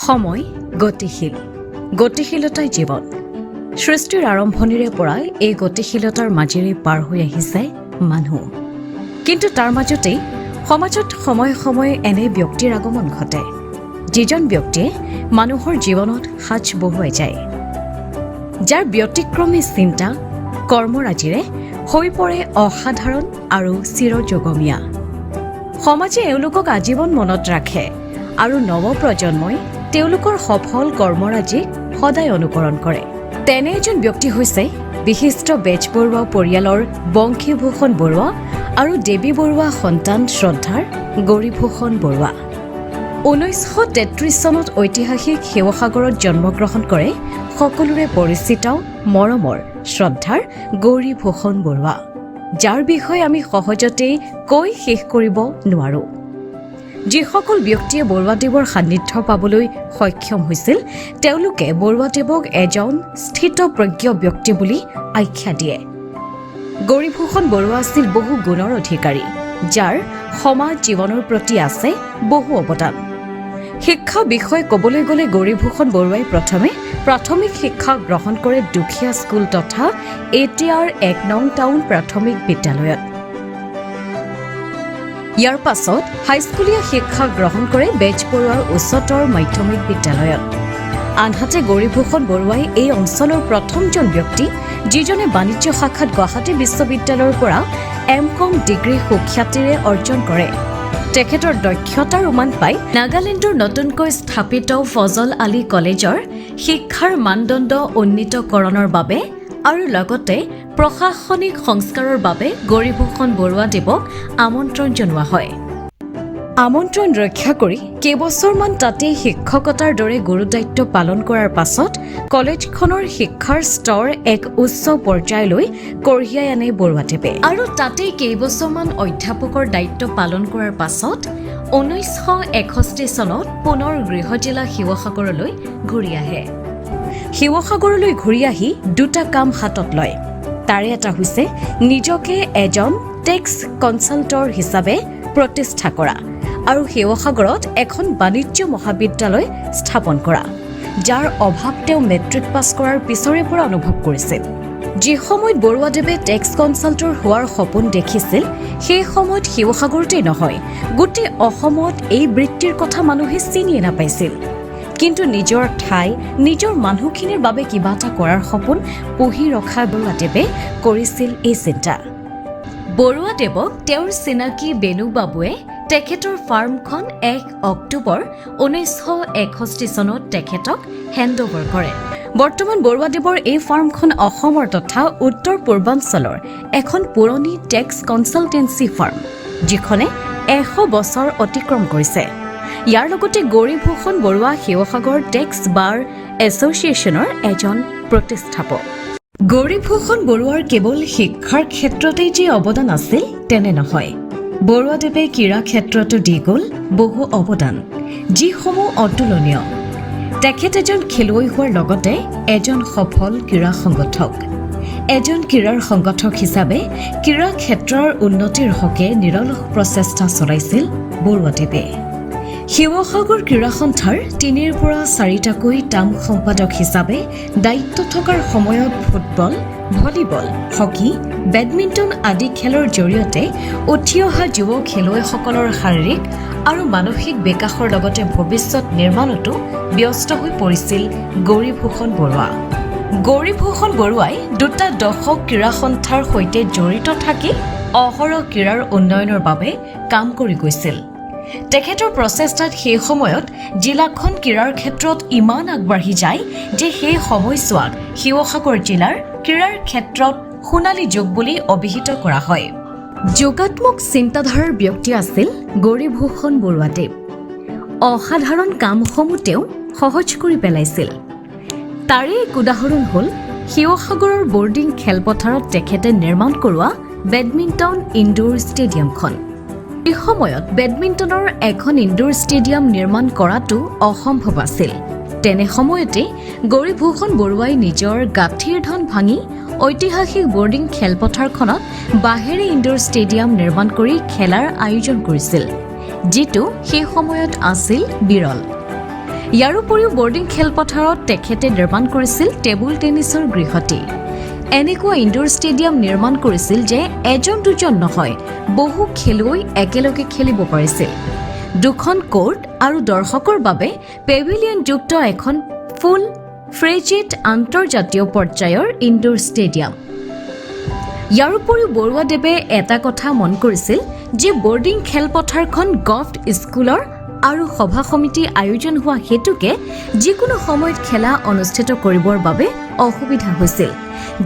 সময় গতিশীল গতিশীলতাই জীৱন সৃষ্টিৰ আৰম্ভণিৰে পৰাই এই গতিশীলতাৰ মাজেৰে পাৰ হৈ আহিছে মানুহ কিন্তু তাৰ মাজতেই সমাজত সময়ে সময়ে এনে ব্যক্তিৰ আগমন ঘটে যিজন ব্যক্তিয়ে মানুহৰ জীৱনত হাত বহুৱাই যায় যাৰ ব্যতিক্ৰমী চিন্তা কৰ্মৰাজিৰে হৈ পৰে অসাধাৰণ আৰু চিৰযোগমীয়া সমাজে এওঁলোকক আজীৱন মনত ৰাখে আৰু নৱপ্ৰজন্মই তেওঁলোকৰ সফল কৰ্মৰাজিক সদায় অনুকৰণ কৰে তেনে এজন ব্যক্তি হৈছে বিশিষ্ট বেজবৰুৱা পৰিয়ালৰ বংশীভূষণ বৰুৱা আৰু দেৱী বৰুৱা সন্তান শ্ৰদ্ধাৰ গৌৰীভূষণ বৰুৱা 1933 চনত ঐতিহাসিক শিৱসাগৰত জন্মগ্ৰহণ কৰে সকলোৰে পৰিচিত মৰমৰ শ্ৰদ্ধাৰ গৌৰীভূষণ বৰুৱা যাৰ বিষয়ে আমি সহজতেই কৈ শেষ কৰিব নোৱাৰো যিসকল ব্যক্তিয়ে বৰুৱাদেৱৰ সান্নিধ্য পাবলৈ সক্ষম হৈছিল তেওঁলোকে বৰুৱাদেৱক এজন স্থিতপ্ৰজ্ঞ ব্যক্তি বুলি আখ্যা দিয়ে গৌৰীভূষণ বৰুৱা আছিল বহু গুণৰ অধিকাৰী যাৰ সমাজ জীৱনৰ প্ৰতি আছে বহু অৱদান শিক্ষা বিষয়ে ক'বলৈ গ'লে গৌৰীভূষণ বৰুৱাই প্ৰথমে প্ৰাথমিক শিক্ষা গ্ৰহণ কৰে দুখীয়া স্কুল তথা এটিআৰ 1 নং টাউন প্ৰাথমিক বিদ্যালয়ত ইয়াৰ পাছত হাইস্কুলীয়া শিক্ষা গ্ৰহণ কৰে বেজবৰুৱাৰ উচ্চতৰ মাধ্যমিক বিদ্যালয়ত আনহাতে গৌৰীভূষণ বৰুৱাই এই অঞ্চলৰ প্ৰথমজন ব্যক্তি যিজনে বাণিজ্য শাখাত গুৱাহাটী বিশ্ববিদ্যালয়ৰ পৰা এম.কম ডিগ্ৰী সুখ্যাতিৰে অৰ্জন কৰে তেখেতৰ দক্ষতাৰ উমান পাই নাগালেণ্ডৰ নতুনকৈ স্থাপিত ফজল আলী কলেজৰ শিক্ষাৰ মানদণ্ড উন্নীতকৰণৰ বাবে আৰু লগতে প্ৰশাসনিক সংস্কাৰৰ বাবে গৌৰীভূষণ বৰুৱাদেৱক আমন্ত্ৰণ জনোৱা হয় আমন্ত্ৰণ ৰক্ষা কৰি কেইবছৰমান তাতেই শিক্ষকতাৰ দৰে গুৰুদায়িত্ব পালন কৰাৰ পাছত কলেজখনৰ শিক্ষাৰ স্তৰ এক উচ্চ পৰ্যায়লৈ কঢ়িয়াই আনে বৰুৱাদেৱে আৰু তাতেই কেইবছৰমান অধ্যাপকৰ দায়িত্ব পালন কৰাৰ পাছত 1961 চনত পুনৰ গৃহজিলা শিৱসাগৰলৈ ঘূৰি আহে শিৱসাগৰলৈ ঘূৰি আহি দুটা কাম হাতত লয় তাৰে এটা হৈছে নিজকে এজন টেক্স কনচাল্টৰ হিচাপে প্ৰতিষ্ঠা কৰা আৰু শিৱসাগৰত এখন বাণিজ্য মহাবিদ্যালয় স্থাপন কৰা যাৰ অভাৱ তেওঁ মেট্ৰিক পাছ কৰাৰ পিছৰে পৰা অনুভৱ কৰিছিল যি সময়ত বৰুৱাদেৱে টেক্স কনচাল্টৰ হোৱাৰ সপোন দেখিছিল সেই সময়ত শিৱসাগৰতেই নহয় গোটেই অসমত এই বৃত্তিৰ কথা মানুহে চিনিয়ে নাপাইছিল কিন্তু নিজৰ ঠাই নিজৰ মানুহখিনিৰ বাবে কিবা এটা কৰাৰ সপোন পুহি ৰখা বৰুৱাদেৱে কৰিছিল এই চিন্তা বৰুৱাদেৱক তেওঁৰ চিনাকি বেনু বাবুৱে তেখেতৰ ফাৰ্মখন 1 অক্টোবৰ 1961 চনত তেখেতক হেণ্ডঅভাৰ কৰে বৰ্তমান বৰুৱাদেৱৰ এই ফাৰ্মখন অসমৰ তথা উত্তৰ পূৰ্বাঞ্চলৰ এখন পুৰণি টেক্স কনচালটেন্সি ফাৰ্ম যিখনে 100 বছৰ অতিক্ৰম কৰিছে ইয়াৰ লগতে গৌৰীভূষণ বৰুৱা শিৱসাগৰ টেক্স বাৰ এছ'চিয়েশ্যনৰ এজন প্ৰতিষ্ঠাপক গৌৰীভূষণ বৰুৱাৰ কেৱল শিক্ষাৰ ক্ষেত্ৰতেই যে অৱদান আছিল তেনে নহয় বৰুৱাদেৱে ক্ৰীড়া ক্ষেত্ৰতো দি গ'ল বহু অৱদান যিসমূহ অতুলনীয় তেখেত এজন খেলুৱৈ হোৱাৰ লগতে এজন সফল ক্ৰীড়া সংগঠক এজন ক্ৰীড়াৰ সংগঠক হিচাপে ক্ৰীড়া ক্ষেত্ৰৰ উন্নতিৰ হকে নিৰলস প্ৰচেষ্টা চলাইছিল বৰুৱাদেৱে শিৱসাগৰ ক্ৰীড়া সন্থাৰ 3ৰ পৰা 4টাকৈ টাম সম্পাদক হিচাপে দায়িত্ব থকাৰ সময়ত ফুটবল ভলীবল হকী বেডমিণ্টন আদি খেলৰ জৰিয়তে উঠি অহা যুৱ খেলুৱৈসকলৰ শাৰীৰিক আৰু মানসিক বিকাশৰ লগতে ভৱিষ্যত নিৰ্মাণতো ব্যস্ত হৈ পৰিছিল গৌৰীভূষণ বৰুৱা গৌৰীভূষণ বৰুৱাই 2টা দশক ক্ৰীড়া সন্থাৰ সৈতে জড়িত থাকি অহৰহ ক্ৰীড়াৰ উন্নয়নৰ বাবে কাম কৰি গৈছিল তেখেতৰ প্ৰচেষ্টাত সেই সময়ত জিলাখন ক্ৰীড়াৰ ক্ষেত্ৰত ইমান আগবাঢ়ি যায় যে সেই সময়ছোৱাক শিৱসাগৰ জিলাৰ ক্ৰীড়াৰ ক্ষেত্ৰত সোণালী যুগ বুলি অভিহিত কৰা হয় যোগাত্মক চিন্তাধাৰাৰ ব্যক্তি আছিল গৌৰীভূষণ বৰুৱাদেৱ অসাধাৰণ কামসমূহ তেওঁ সহজ কৰি পেলাইছিল তাৰে এক উদাহৰণ হ'ল শিৱসাগৰৰ বৰ্ডিং খেলপথাৰত তেখেতে নিৰ্মাণ কৰোৱা বেডমিণ্টন ইনডোৰ ষ্টেডিয়ামখন এই সময়ত বেডমিণ্টনৰ এখন ইনডোৰ ষ্টেডিয়াম নিৰ্মাণ কৰাটো অসম্ভৱ আছিল তেনে সময়তে গৌৰীভূষণ বৰুৱাই নিজৰ গাঁঠিৰ ধন ভাঙি ঐতিহাসিক বৰ্ডিং খেলপথাৰখনত বাঁহেৰে ইনডোৰ ষ্টেডিয়াম নিৰ্মাণ কৰি খেলাৰ আয়োজন কৰিছিল যিটো সেই সময়ত আছিল বিৰল ইয়াৰ উপৰিও বৰ্ডিং খেলপথাৰত তেখেতে নিৰ্মাণ কৰিছিল টেবুল টেনিছৰ গৃহটি। এনেকুৱা ইনডোৰ ষ্টেডিয়াম নিৰ্মাণ কৰিছিল যে এজন দুজন নহয়, বহু খেলুৱৈ একেলগে খেলিব পাৰিছিল। 2খন কোৰ্ট আৰু দৰ্শকৰ বাবে পেভিলিয়নযুক্ত এখন ফুল ফ্ৰেজিড আন্তৰ্জাতীয় পৰ্যায়ৰ ইনডোৰ ষ্টেডিয়াম। ইয়াৰ উপৰিও বৰুৱাদেৱে এটা কথা মন কৰিছিল যে বৰ্ডিং খেলপথাৰখন গল্ফ স্কুলৰ আৰু সভা সমিতি আয়োজন হোৱা হেতুকে যিকোনো সময়ত খেলা অনুষ্ঠিত কৰিবৰ বাবে অসুবিধা হৈছিল,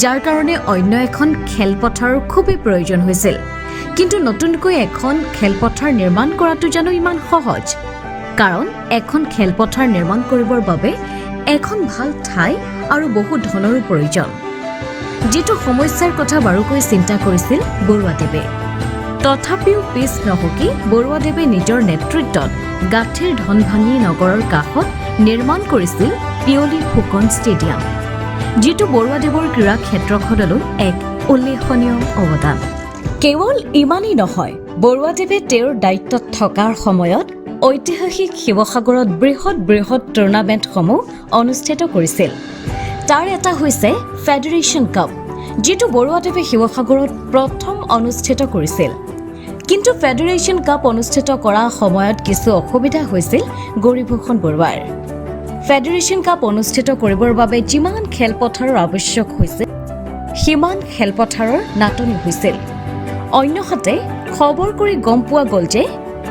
যাৰ কাৰণে অন্য এখন খেলপথাৰৰ খুবেই প্ৰয়োজন হৈছিল। কিন্তু নতুনকৈ এখন খেলপথাৰ নিৰ্মাণ কৰাটো জানো ইমান সহজ? কাৰণ এখন খেলপথাৰ নিৰ্মাণ কৰিবৰ বাবে এখন ভাল ঠাই আৰু বহু ধনৰো প্ৰয়োজন, যিটো সমস্যাৰ কথা বাৰুকৈ চিন্তা কৰিছিল বৰুৱাদেৱে। তথাপিও পিছ নহকি বৰুৱাদেৱে নিজৰ নেতৃত্বত গাঁঠিৰ ধনভাঙি নগৰৰ কাষত নিৰ্মাণ কৰিছিল পিয়লি ফুকন ষ্টেডিয়াম, যিটো বৰুৱাদেৱৰ ক্ৰীড়া ক্ষেত্ৰখনলৈ এক উল্লেখনীয় অৱদান। কেৱল ইমানেই নহয়, বৰুৱাদেৱে তেওঁৰ দায়িত্বত থকাৰ সময়ত ঐতিহাসিক শিৱসাগৰত বৃহৎ টুৰ্ণামেণ্টসমূহ অনুষ্ঠিত কৰিছিল। তাৰ এটা হৈছে ফেডাৰেশ্যন কাপ, যিটো বৰুৱাদেৱে শিৱসাগৰত প্ৰথম অনুষ্ঠিত কৰিছিল। কিন্তু ফেডাৰেশ্যন কাপ অনুষ্ঠিত কৰা সময়ত কিছু অসুবিধা হৈছিল গৌৰীভূষণ বৰুৱাৰ। ফেডাৰেশ্যন কাপ অনুষ্ঠিত কৰিবৰ বাবে যিমান খেলপথাৰৰ আৱশ্যক হৈছিল, সিমান খেলপথাৰৰ নাটনি হৈছিল। অন্যহাতে খবৰ কৰি গম পোৱা গ'ল যে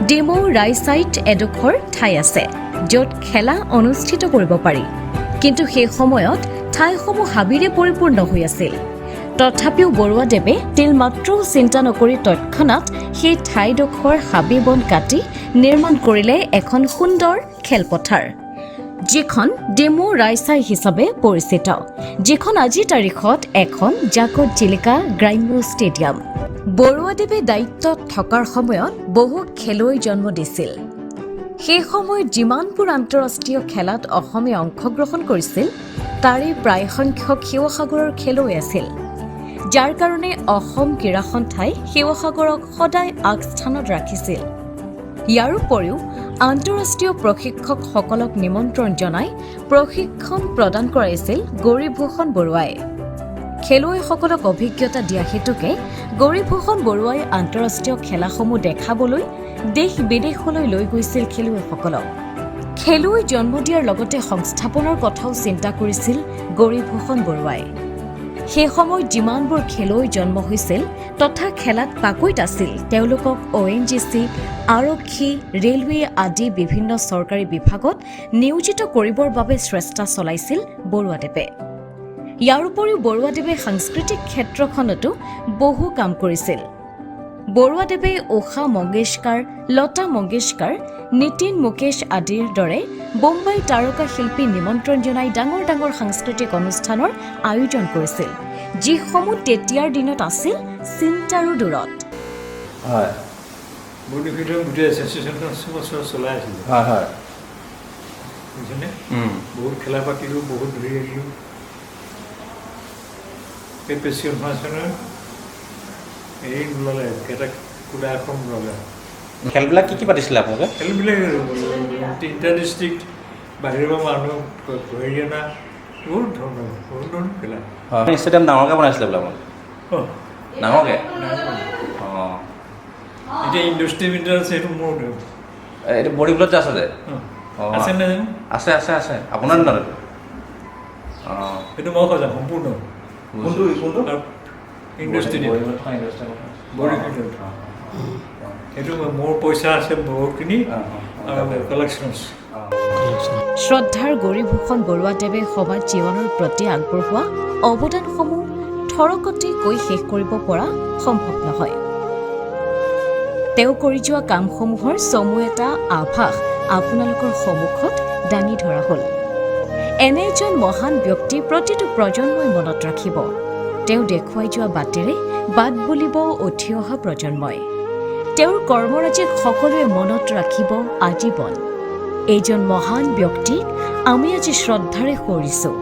ডেমো ৰাইচাইট এডোখৰ ঠাই আছে য'ত খেলা অনুষ্ঠিত কৰিব পাৰি, কিন্তু সেই সময়ত ঠাইসমূহ হাবিৰে পৰিপূৰ্ণ হৈ আছিল। তথাপিও বৰুৱাদেৱে তিলমাত্ৰও চিন্তা নকৰি তৎক্ষণাত সেই ঠাইডোখৰ হাবি বন কাটি নিৰ্মাণ কৰিলে এখন সুন্দৰ খেলপথাৰ, যিখন ডেমো ৰাইচাই হিচাপে পৰিচিত, যিখন আজিৰ তাৰিখত এখন জাকত জিলিকা গ্ৰাম্য ষ্টেডিয়াম। বৰুৱাদেৱে দায়িত্বত থকাৰ সময়ত বহু খেলুৱৈ জন্ম দিছিল। সেই সময়ত যিমানবোৰ আন্তঃৰাষ্ট্ৰীয় খেলত অসমে অংশগ্ৰহণ কৰিছিল, তাৰে প্ৰায় সংখ্যক শিৱসাগৰৰ খেলুৱৈ আছিল, যাৰ কাৰণে অসম ক্ৰীড়া সন্থাই শিৱসাগৰক সদায় আগস্থানত ৰাখিছিল। ইয়াৰ উপৰিও আন্তঃৰাষ্ট্ৰীয় প্ৰশিক্ষকসকলক নিমন্ত্ৰণ জনাই প্ৰশিক্ষণ প্ৰদান কৰাইছিল গৌৰীভূষণ বৰুৱাই। খেলুৱৈসকলক অভিজ্ঞতা দিয়া হেতুকে গৌৰীভূষণ বৰুৱাই আন্তঃৰাষ্ট্ৰীয় খেলাসমূহ দেখাবলৈ দেশ বিদেশলৈ লৈ গৈছিল খেলুৱৈসকলক। খেলুৱৈ জন্ম দিয়াৰ লগতে সংস্থাপনৰ কথাও চিন্তা কৰিছিল গৌৰীভূষণ বৰুৱাই। সেই সময়ত যিমানবোৰ খেলুৱৈ জন্ম হৈছিল তথা খেলাত পাকৈত আছিল, তেওঁলোকক ONGC, আৰক্ষী, ৰেলৱে আদি বিভিন্ন চৰকাৰী বিভাগত নিয়োজিত কৰিবৰ বাবে চেষ্টা চলাইছিল বৰুৱাদেৱে। ইয়াৰ উপৰিও বৰুৱাদেৱে সাংস্কৃতিক ক্ষেত্ৰখনতো বহু কাম কৰিছিল। বৰুৱাদেৱে উষা মংগেশকাৰ, লতা মংগেশকাৰ, নীতিন মুকেশ আদিৰ দৰে বোম্বাই তাৰকা শিল্পী নিমন্ত্ৰণ জনাই ডাঙৰ সাংস্কৃতিক অনুষ্ঠানৰ আয়োজন কৰিছিল, যিসমূহ তেতিয়াৰ দিনত আছিল চিন্তাৰো দূৰত। হয়, বহুত খেলা পাতিলোঁ, বহুত ধৰি আহিলোঁ। এই নোলালে এটা কুলা এখন নোলালে। খেলবিলাক কি পাতিছিলে আপোনালোকে? খেলবিলাক ইণ্টাৰ ডিষ্ট্ৰিক্ট, বাহিৰৰ পৰা মানুহ ধৰি অনা, বহুত ধৰণৰ খেলা। ষ্টেডিয়াম ডাঙৰকৈ বনাইছিলে বোলে আপোনালোকে? ডাঙৰকৈ? অঁ, এতিয়া ইণ্ডাষ্ট্ৰি মিটাৰ আছে, সেইটো মোৰ এইটো বৰিগুলত যে আছে যে? আছে নে? আছে আপোনাৰ দিনত এইটো? অঁ, সেইটো মই সজাম সম্পূৰ্ণ ইণ্ডাষ্ট্ৰি সেইটো মোৰ পইচা আছে বহুতখিনি কালেকশ্যন। শ্ৰদ্ধাৰ গৌৰীভূষণ বৰুৱাদেৱে সমাজ জীৱনৰ প্ৰতি আগবঢ়োৱা অৱদানসমূহ থৰকতে কৈ শেষ কৰিব পৰা সম্ভৱ নহয়। তেওঁ কৰি যোৱা কামসমূহৰ চমু এটা আভাস আপোনালোকৰ সন্মুখত দাঙি ধৰা হ'ল। এনে এজন মহান ব্যক্তি প্ৰতিটো প্ৰজন্মই মনত ৰাখিব। তেওঁ দেখুৱাই যোৱা বাটেৰে বাট বুলিব উঠি অহা প্ৰজন্মই। তেওঁৰ কৰ্মৰাজিক সকলোৱে মনত ৰাখিব আজীৱন। এইজন মহান ব্যক্তিক আমি আজি শ্ৰদ্ধাৰে সোঁৱৰিছোঁ।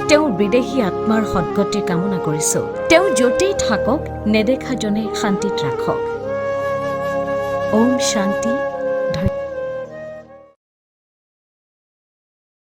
তেওঁৰ বিদেশী আত্মাৰ সদ্গতি কামনা কৰিছোঁ। তেওঁ য'তেই থাকক নেদেখাজনে শান্তিত ৰাখক। ওম শান্তি।